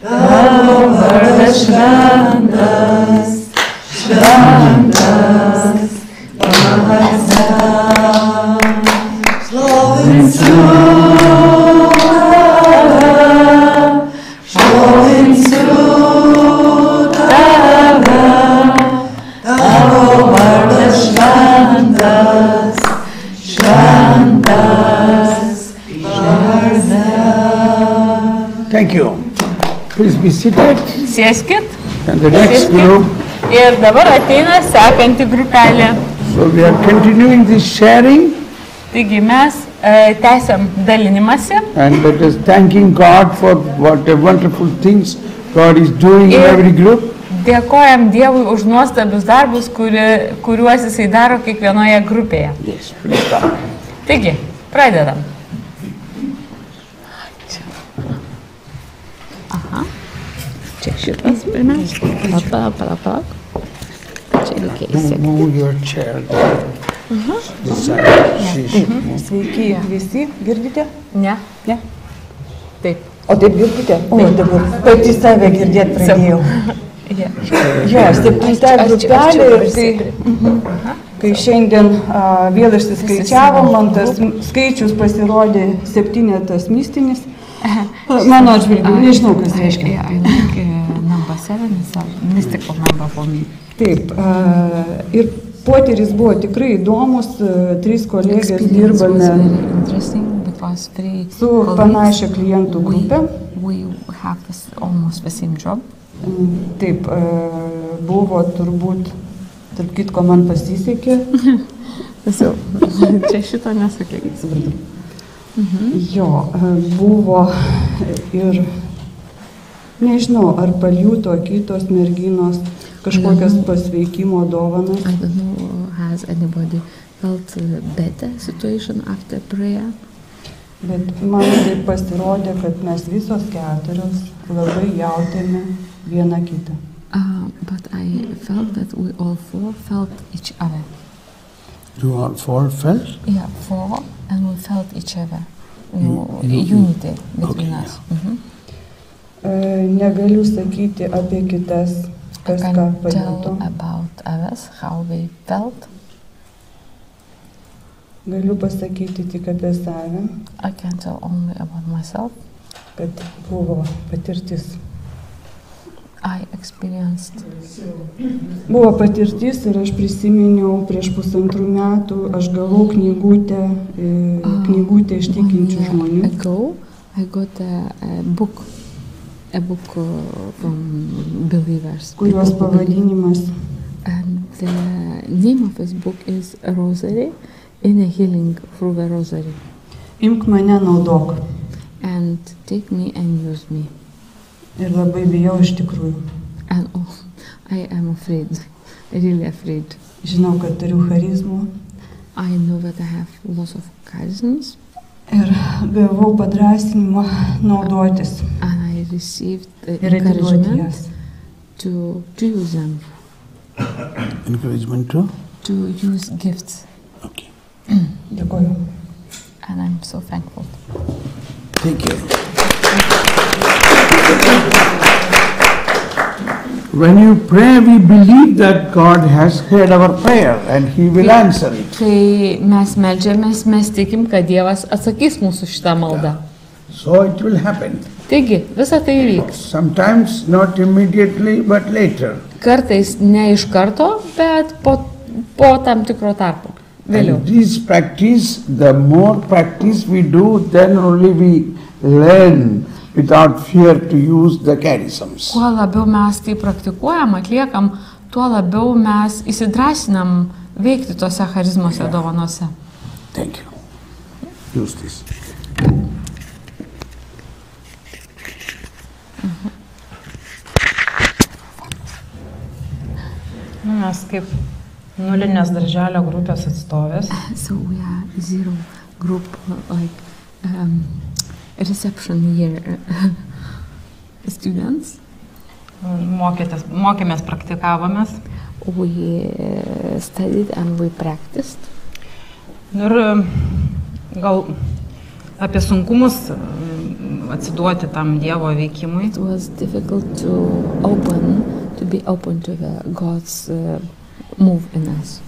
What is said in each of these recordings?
Tavo vardas šventas, šventas, Vaza, šlovinsiu tave, tavo vardas šventas, šventas, Vaza. Thank you. Please be seated. Sėskit. And the next group. Ir dabar ateina sekanti grupelė. So we are continuing this sharing. Taigi mes tęsiam dalinimąsi. And let us thanking God for what a wonderful things God is doing in every group. Dėkojam Dievui už nuostabius darbus, kuriuos Jisai daro kiekvienoje grupėje. Yes, please start. Taigi, pradedam. Aha. Čia šitas pirmiausia. Palauk. Čia reikia įsiekti. Move your chair. Sveiki visi, girdite? Ne. Taip. O taip girdite? O dabar pati save girdėt pradėjau. Jo, 7 grupelė ir tai, kai šiandien vėl išsiskaičiavom, man tas skaičius pasirodė 7 mistinis. Mano atžvilgiu, nežinau, kas reiškia. I like number 7 is a mystical number for me. Taip, ir potyris buvo tikrai įdomus, 3 kolegės dirbame su panašia klientų grupė. We have almost the same job. Taip, buvo turbūt, tarp kitko man pasisekė. Čia šito nesakyk. Jo, buvo ir nežinau, ar pajuto kitos merginos kažkokias pasveikimo dovanas. I don't know, has anybody felt better situation after prayer? Bet man taip pasirodė, kad mes visos 4 labai jautėme vieną kitą. But I felt that we all 4 felt each other. You all 4 felt? Yeah, 4, and we felt each other. Unity between us. Negaliu sakyti apie kitas, kas ką pajuto. About others, how they felt. Galiu pasakyti tik apie save. I can tell only about myself. Kad buvo patirtis. I experienced. Buvo patirtis ir aš prisiminiau prieš 1,5 metų, aš gavau knygutę iš tikinčių žmonių. Ago, I got a book from believers. Kurios pavadinimas. And the name of this book is Rosary, in a healing through the Rosary. Imk mane, naudok. And take me and use me. Ir labai bijau iš tikrųjų. And I am afraid, really afraid. Žinau, kad turiu charizmų. I know that I have lots of charisms. Ir gavau padrąsinimą naudotis. And I received encouragement to use them. Encouragement to? To use gifts. Okay. Dėkoju. And I'm so thankful. Thank you. When you pray, we believe that God has heard our prayer and He will answer it. Kai mes meldžiamės, mes tikim, kad Dievas atsakys mūsų šitą maldą. So it will happen. Taigi, visa tai vyks. Sometimes not immediately, but later. Kartais ne iš karto, bet po tam tikro tarpo. Vėliau. And this practice, the more practice we do, then only we learn without fear to use the charisms. Kuo labiau mes tai praktikuojam, atliekam, tuo labiau mes įsidrąsinam veikti tose charizmose dovanose. Thank you. Use this. Mes kaip nulinės darželio grupės atstovės. So we are 0 group, like reception year students. Mokėmės, praktikavomės. We studied and we practiced. Ir gal apie sunkumus atsiduoti tam Dievo veikimui. It was difficult to be open to the God's move in us.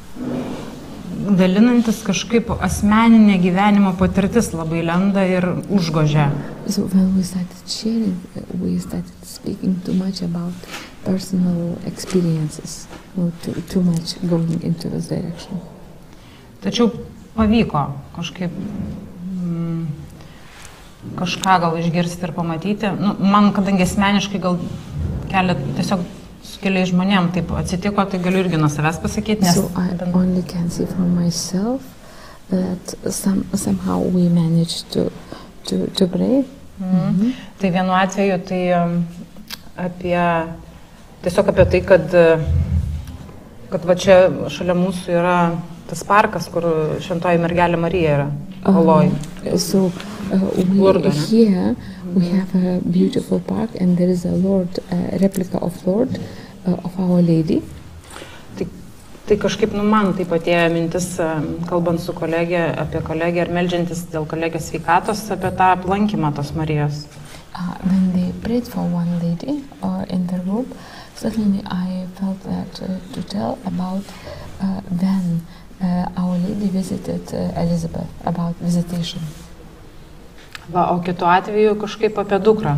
Dalinantis kažkaip asmeninė gyvenimo patirtis labai lenda ir užgožia. So when we started sharing, we started speaking too much about personal experiences, too much going into this direction. Tačiau pavyko kažkaip kažką gal išgirsti ir pamatyti. Man, kadangi asmeniškai gal tiesiog su keliais žmonėm taip atsitiko, tai galiu irgi nuo savęs pasakyti. So I only can see from myself that somehow we managed to pray. Tai vienu atveju tai tiesiog apie tai, kad va čia šalia mūsų yra tas parkas, kur Šventoji mergelė Marija yra. So here we have a beautiful park and there is a replica of Lord of Our Lady. Tai kažkaip man taip atėjo mintis, kalbant su apie kolegę ir meldžiantis dėl kolegės sveikatos, apie tą aplankymą tos Marijos. When they prayed for one lady in the group, suddenly I felt that to tell about when Our Lady visited Elizabeth, about visitation. O kitu atveju kažkaip apie dukrą.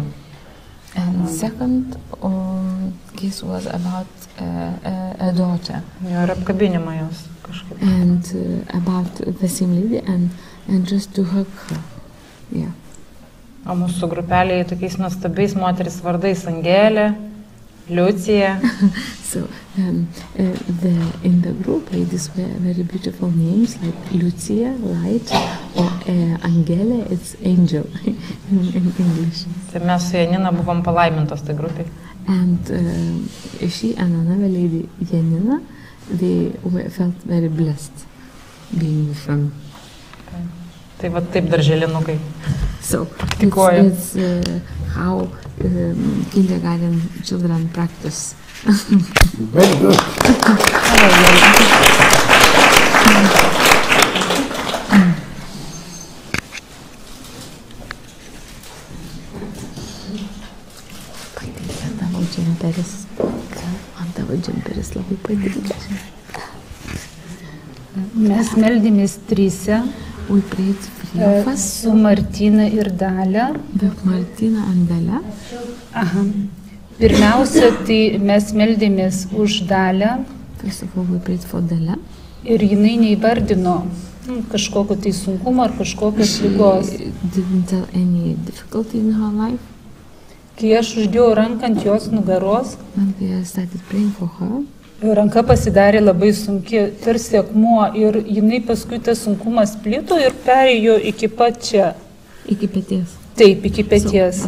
And second case was about a daughter. Ir apkabinimą jos kažkaip. And about the same lady and just to hug her. Yeah. O mūsų grupelėje tokiais nuostabiais moteris vardais Angelė, Liucija. So in the group ladies were very beautiful names like Lucia, light, or Angela, it's angel in English. Tai mes su Janina buvom palaimintos tai grupiai. And she and another lady, Janina, they felt very blessed being with them. Tai va taip darželinukai. So it's how kindergarten children practice. Very good. Tavo džemperis labai patinka. Mes meldėmės tryse. We prayed three of us. Su Martina ir Dalia. With Martina and Dalia. Pirmiausia, tai mes meldėmės už Dalią. First of all, we prayed for Dalia. Ir jinai neįvardino kažkokio tai sunkumo ar kažkokios ligos. Didn't tell any difficulty in her life. Kai aš uždėjau ranką ant jos nugaros, when we started praying for her, ranka pasidarė labai sunki, tarsi akmuo, ir jinai paskui tas sunkumas plito ir perėjo iki pat čia. Iki peties. Taip, iki peties.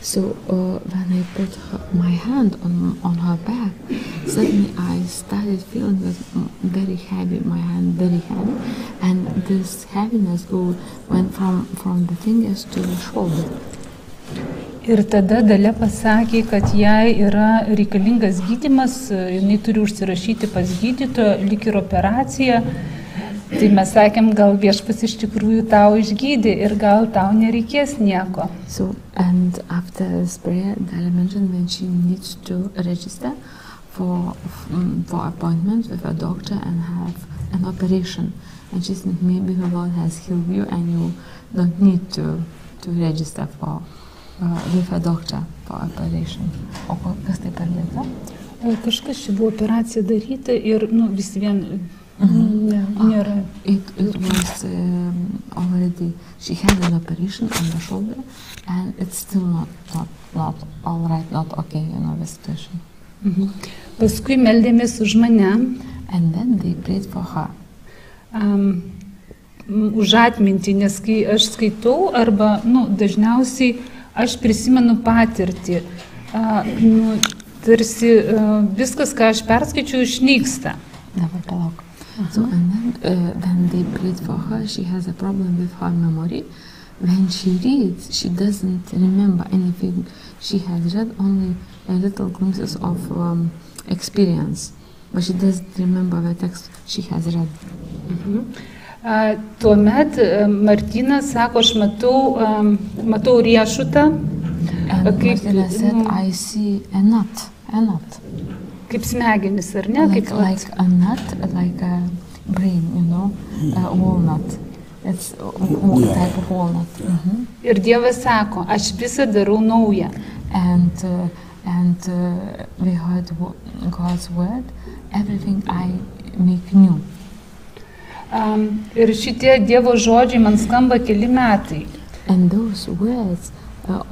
So when I put my hand on her back, suddenly I started feeling that very heavy, my hand very heavy, and this heaviness went from the fingers to the shoulder. Ir tada Dalia pasakė, kad jai yra reikalingas gydymas, jinai turi užsirašyti pas gydytoją, lyg ir operaciją. Tai mes sakėm, gal Viešpats iš tikrųjų tau išgydė ir gal tau nereikės nieko. So, and after this prayer, Dalia mentioned when she needs to register for appointment with a doctor and have an operation. And she said, maybe the Lord has healed you and you don't need to register with a doctor for operation. O kas tai per liga? Kažkas čia buvo operacija daryta ir vis vien nėra. It was already, she had an operation on the shoulder and it's still not all right, not okay, the situation. Paskui meldėmės už mane. And then they prayed for her. Už atmintį, nes kai aš skaitau arba, dažniausiai aš prisimenu patirtį. Tarsi viskas, ką aš perskaičiu, išnyksta. Dabar palauk. So, and then when they prayed for her, she has a problem with her memory. When she reads, she doesn't remember anything. She has read only a little glimpses of experience, but she doesn't remember the text she has read. Tuomet Martynas sako, aš matau riešutą. And Martina said, I see a nut. Kaip smegenis, ar ne? Like a nut, like a brain, you know, a walnut. It's a type of walnut. Ir Dievas sako, aš visą darau naują. And we heard God's word, everything I make new. Ir šitie Dievo žodžiai man skamba keli metai. And those words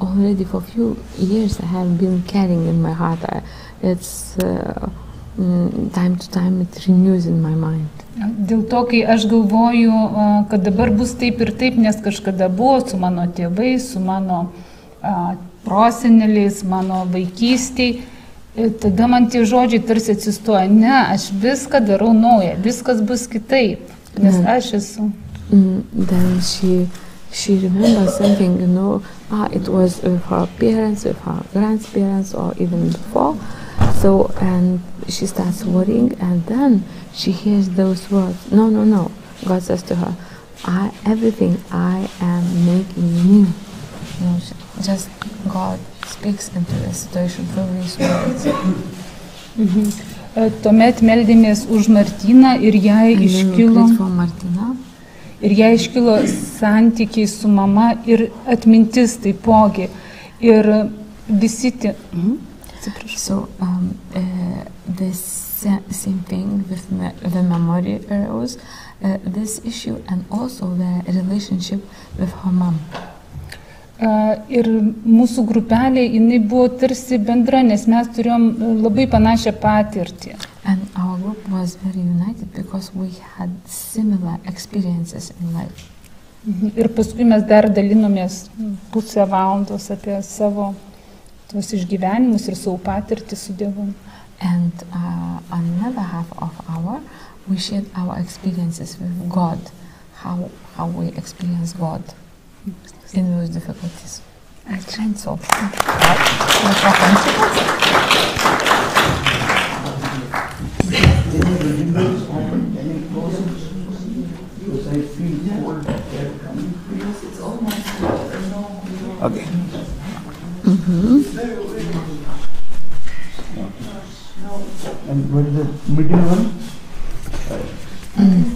already for few years I have been carrying in my heart. It's time to time it renews in my mind. Dėl to, kai aš galvoju, kad dabar bus taip ir taip, nes kažkada buvo su mano tėvais, su mano proseneliais, mano vaikystėj, tada man tie žodžiai tarsi atsistoja. Ne, aš viską darau naują, viskas bus kitaip, nes aš esu. Then she remembers something, you know, it was with her parents, with her grandparents, or even before. So, and she starts worrying, and then she hears those words. No. God says to her, everything I am making new. You know, just God speaks into the situation through these words. Tuomet meldėmės už Martyną ir jai iškilo santykiai su mama ir atmintis taipogi. Ir visi tie... So the same thing with the memory arose, this issue, and also the relationship with her mom. Ir mūsų grupelė, jinai buvo tarsi bendra, nes mes turėjom labai panašią patirtį. And our group was very united because we had similar experiences in life. Ir paskui mes dar dalinomės pusę valandos apie savo tuos išgyvenimus ir savo patirtį su Dievu. And another half of hour, we shared our experiences with God, how we experience God in those difficulties. And so, Okay. And what is the middle one?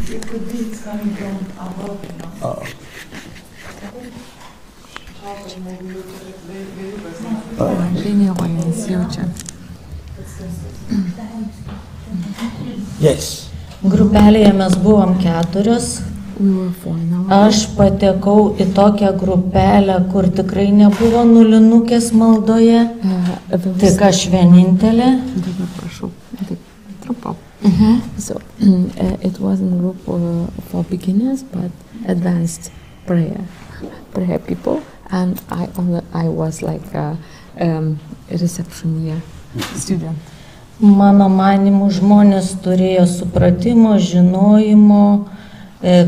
It could be it's coming from above. Yes. Grupelėje mes buvom 4. Aš patekau į tokią grupelę, kur tikrai nebuvo nulinukės maldoje. Tik aš vienintelė. So it wasn't a group for beginners, but advanced prayer people, and I was like a reception year student. Mano manimų žmonės turėjo supratimo, žinojimo,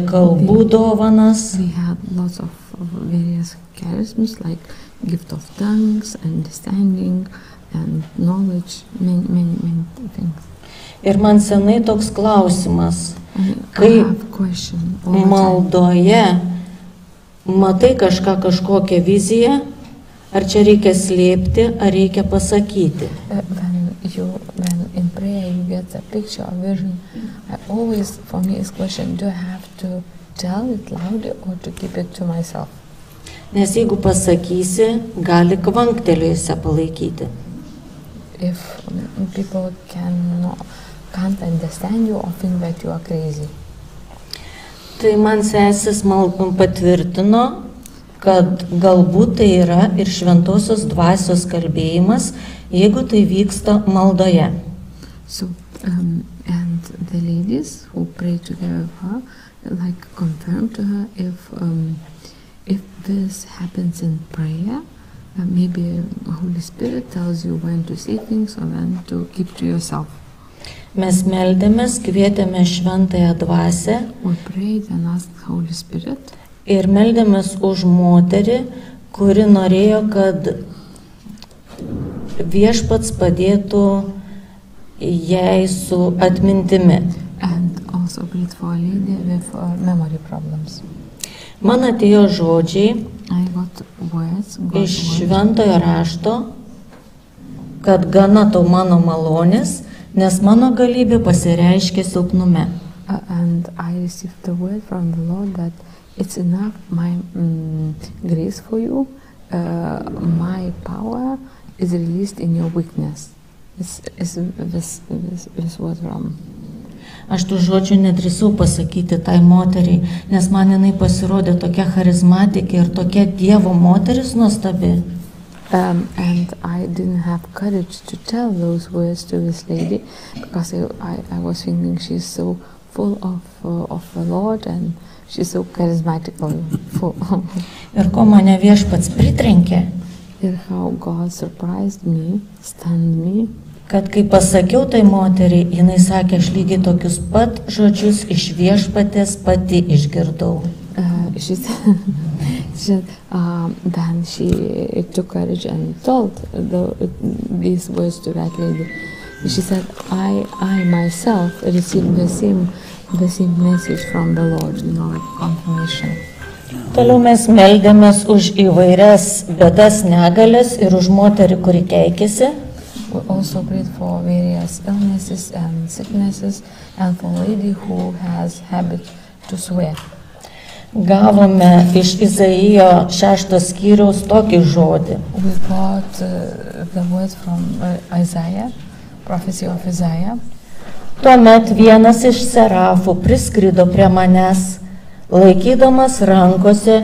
kalbų dovanas. We had lots of various charisms like gift of tongues, understanding and knowledge, many things. Ir man senai toks klausimas, kai maldoje matai kažkokią viziją, ar čia reikia slėpti, ar reikia pasakyti. When in prayer you get a picture or vision, for me is question, do I have to tell it loudly or to keep it to myself? Nes jeigu pasakysi, gali kvanktelėjusią palaikyti. If people can't understand you or think that you are crazy. Tai man sesis patvirtino, kad galbūt tai yra ir šventosios dvasios kalbėjimas, jeigu tai vyksta maldoje. So, and the ladies who pray together with her, like confirm to her if this happens in prayer, maybe Holy Spirit tells you when to say things or when to keep to yourself. Mes meldėmės, kvietėme šventąją dvasią. We prayed and asked Holy Spirit. Ir meldėmės už moterį, kuri norėjo, kad viešpats padėtų jai su atmintimi. And also we prayed for a lady with memory problems. Man atėjo žodžiai I got words, iš šventojo rašto, kad gana tau mano malonės, nes mano galybė pasireiškia silpnume. And I received the word from the Lord that it's enough my grace for you, my power is released in your weakness. This was wrong. Aš tų žodžių nedrįsau pasakyti tai moteriai, nes man jinai pasirodė tokia charizmatikė ir tokia Dievo moteris nuostabi. And I didn't have courage to tell those words to this lady because I was thinking she's so full of the Lord and she's so charismatically full. Ir ko mane Viešpats pritrenkė, And how God surprised me, stunned me, kad kai pasakiau tai moteriai, jinai sakė, aš lygiai tokius pat žodžius iš Viešpatės pati išgirdau. she said, then she took courage and told these words to that lady. She said, I myself received the same message from the Lord, confirmation. Toliau mes meldėmės už įvairias bėdas, negalės ir už moterį, kuri keikėsi. We also prayed for various illnesses and sicknesses and for a lady who has habit to swear. Gavome iš Izaijo 6 skyriaus tokį žodį. We got the word from Isaiah, prophecy of Isaiah. Tuomet vienas iš serafų priskrido prie manęs, laikydamas rankose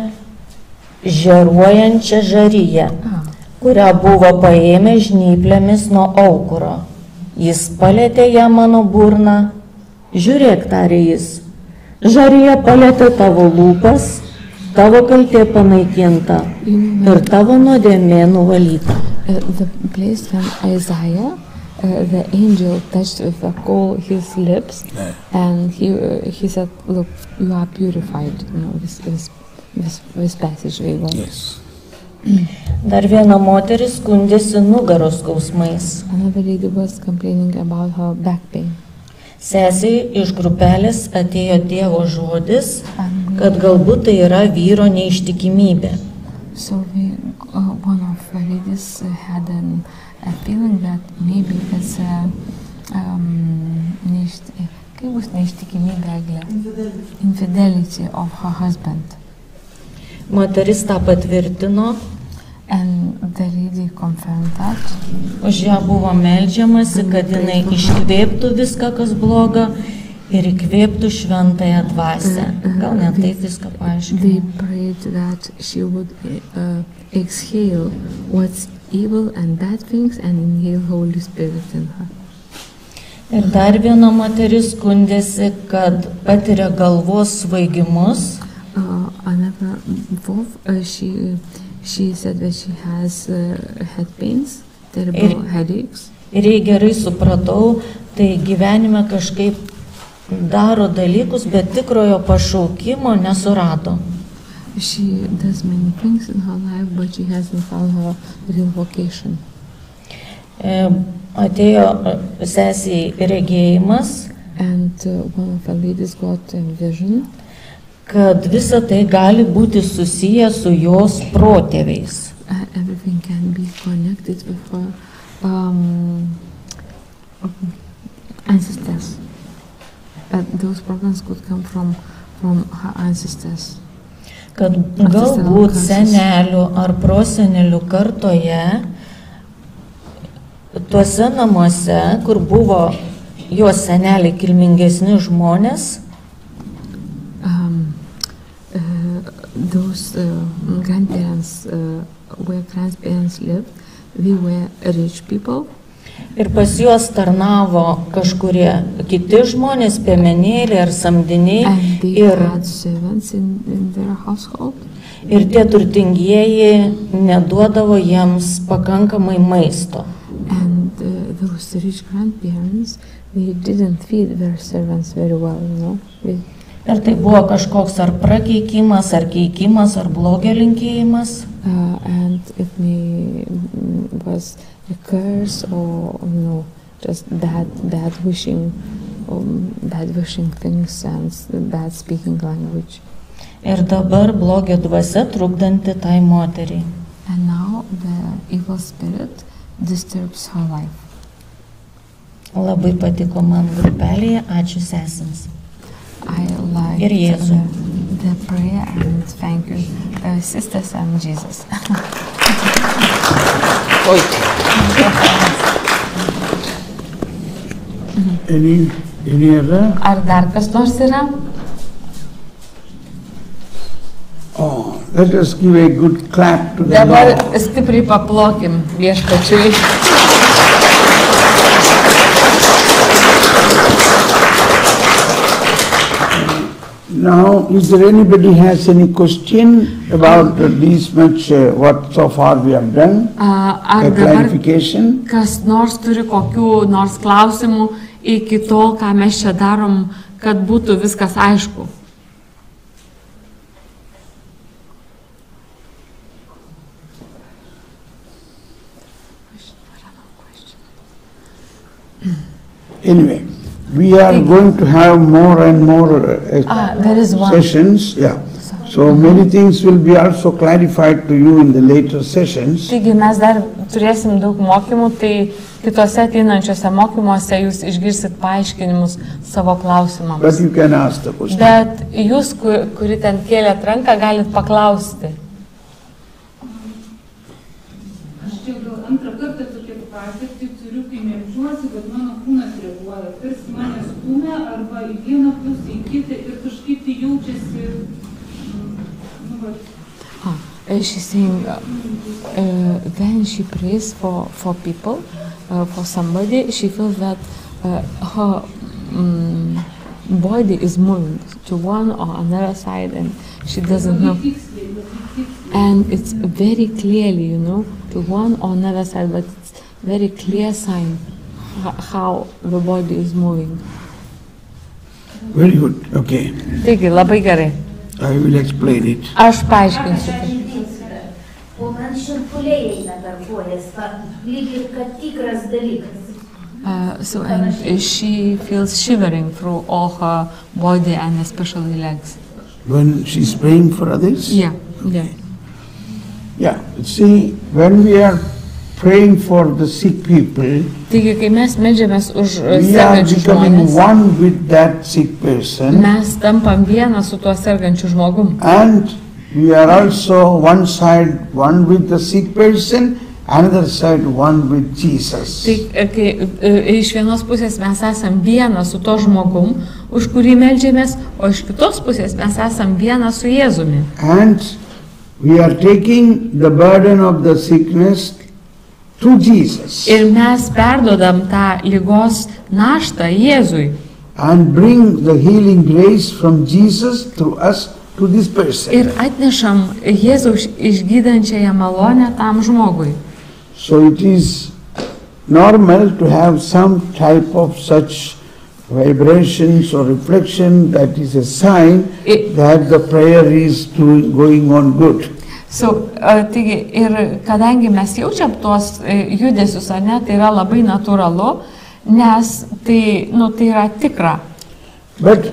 žėruojančią žaryję, kurią buvo paėmę žnyplėmis nuo aukuro. Jis palėtė ją mano burną. Žiūrėk, tarė jis, žaryje palėtė tavo lūpas, tavo kaltė panaikinta ir tavo nuodėmė nuvalyta. The place from Isaiah, the angel touched with a coal his lips, and he said, "Look, you are purified." This passage we got. Yes. Dar viena moteris skundėsi nugaros skausmais. Another lady was complaining about her back pain. Sesiai iš grupelės atėjo Dievo žodis, kad galbūt tai yra vyro neištikimybė. So one of the ladies had a feeling that maybe it's infidelity of her husband. Moteris tą patvirtino. And the lady confirmed that. Už ją buvo meldžiamasi, kad jinai iškvėptų viską, kas bloga, ir įkvėptų šventąją dvasią. Gal ne taip viską paaiškinu. They prayed that she would exhale what's evil and bad things and inhale Holy Spirit in her. Ir dar viena moteris skundėsi, kad patiria galvos svaigimus. Another wolf, she said that she has head pains, terrible headaches. Ir jei gerai supratau, tai gyvenime kažkaip daro dalykus, bet tikrojo pašaukimo nesurado. She does many things in her life, but she hasn't found her real vocation. Atėjo sesiai regėjimas, and one of the ladies got a vision, kad visa tai gali būti susiję su jos protėviais. Everything can be connected with her ancestors. Those problems could come from her ancestors. Kad galbūt senelių ar prosenelių kartoje, tuose namuose, kur buvo jos seneliai kilmingesni žmonės, those grandparents, where grandparents lived, they were rich people. Ir pas juos tarnavo kažkurie kiti žmonės, piemenėliai ar samdiniai. Ir tie turtingieji neduodavo jiems pakankamai maisto. And those rich grandparents, they didn't feed their servants very well, Ir tai buvo kažkoks ar prakeikimas, ar keikimas, ar blogio linkėjimas. And it was a curse or just bad wishing bad wishing things and bad speaking language. Ir dabar blogio dvasia trukdanti tai moteriai. And now the evil spirit disturbs her life. Labai patiko man grupelėje, ačiū sesėms. I like Ir Jėzui. the prayer and thank you, sisters and Jesus. Any other? Ar dar kas nors yra? Oh, let us give a good clap to the Dabar Lord. stipriai paplokim viešpačiui. Now, is there anybody has any question about this much, what so far we have done? Ar A dabar clarification? kas nors turi kokių nors klausimų iki tol, ką mes čia darom, kad būtų viskas aišku? Anyway, we are going to have more and more There is one. sessions, yeah. So many things will be also clarified to you in the later sessions. Taigi mes dar turėsim daug mokymų, tai kitose ateinančiose mokymuose jūs išgirsit paaiškinimus savo klausimams. But you can ask the question. Bet jūs, kuri ten kėlėt ranką, galit paklausti. Aš jau gal antrą kartą tokią patirtį turiu, kai meldžiuosi, kad mano kūnas reaguoja. Tarsi mane stumia arba į vieną pusę, į kitą ir kažkaip tai jaučiasi, She's saying when she prays for people, for somebody, she feels that her body is moving to one or another side and she doesn't know. And it's very clearly, you know, to one or another side, but it's very clear sign how the body is moving. Very good, okay. Taigi, labai gerai. I will explain it. Aš paaiškinsiu. O man širpuliai eina per kojas, lyg ir kad tikras dalykas. So and she feels shivering through all her body and especially legs. When she's praying for others? Yeah. Yeah, see, when we are praying for the sick people, Taigi, kai mes meldžiamės už we are sergančius becoming žmonės, one with that sick person, mes tampam vieną su tuo sergančiu žmogum. and we are also one side one with the sick person, another side one with Jesus. Tai kai iš vienos pusės mes esam vieną su to žmogum, už kurį meldžiamės, o iš kitos pusės mes esam vieną su Jėzumi. And we are taking the burden of the sickness to Jesus Ir mes perdodam tą ligos naštą Jėzui. and bring the healing grace from Jesus to us, to this person. Ir atnešam Jėzaus išgydančiąją malonę tam žmogui. So it is normal to have some type of such vibrations or reflection that is a sign that the prayer is going on good. Taigi, ir kadangi mes jaučiam tuos judesius, ar ne, tai yra labai natūralu, nes tai, tai yra tikra. But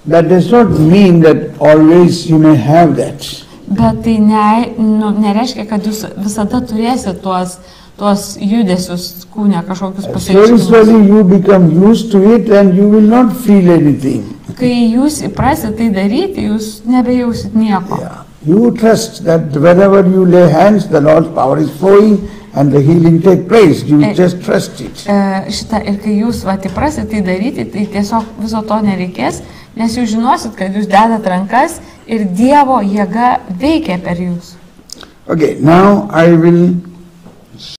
that does not mean that always you may have that. Bet tai nereiškia, kad jūs visada turėsite tuos judesius kūne, kažkokius pasireiškimus. Slowly you become used to it and you will not feel anything. Kai jūs įprasit tai daryti, jūs nebejausit nieko. Yeah. You trust that wherever you lay hands, the Lord's power is flowing and the healing take place. You just trust it. Ir kai jūs įprasit tai daryti, tai tiesiog viso to nereikės, nes jūs žinosit, kad jūs dedat rankas ir Dievo jėga veikia per jūs. Okay, now I will